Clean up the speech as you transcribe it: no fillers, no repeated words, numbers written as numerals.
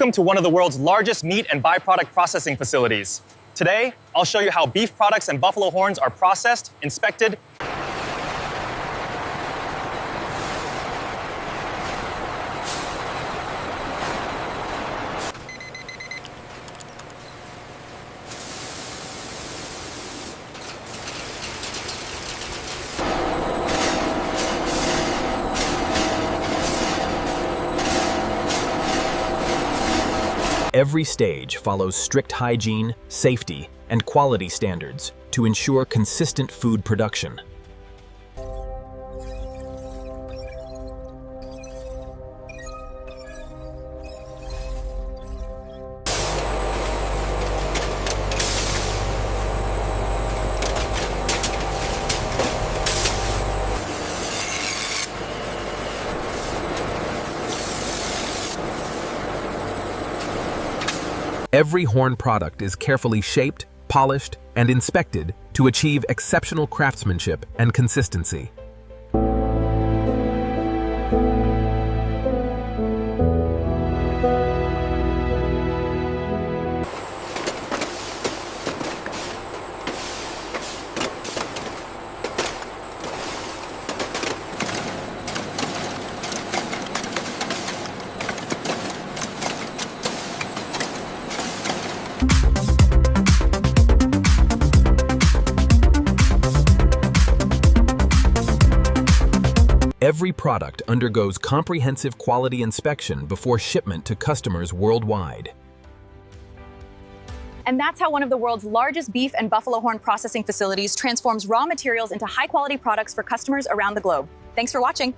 Welcome to one of the world's largest meat and byproduct processing facilities. Today, I'll show you how beef products and buffalo horns are processed, inspected, Every stage follows strict hygiene, safety, and quality standards to ensure consistent food production. Every horn product is carefully shaped, polished, and inspected to achieve exceptional craftsmanship and consistency. Every product undergoes comprehensive quality inspection before shipment to customers worldwide. And that's how one of the world's largest beef and buffalo horn processing facilities transforms raw materials into high-quality products for customers around the globe. Thanks for watching.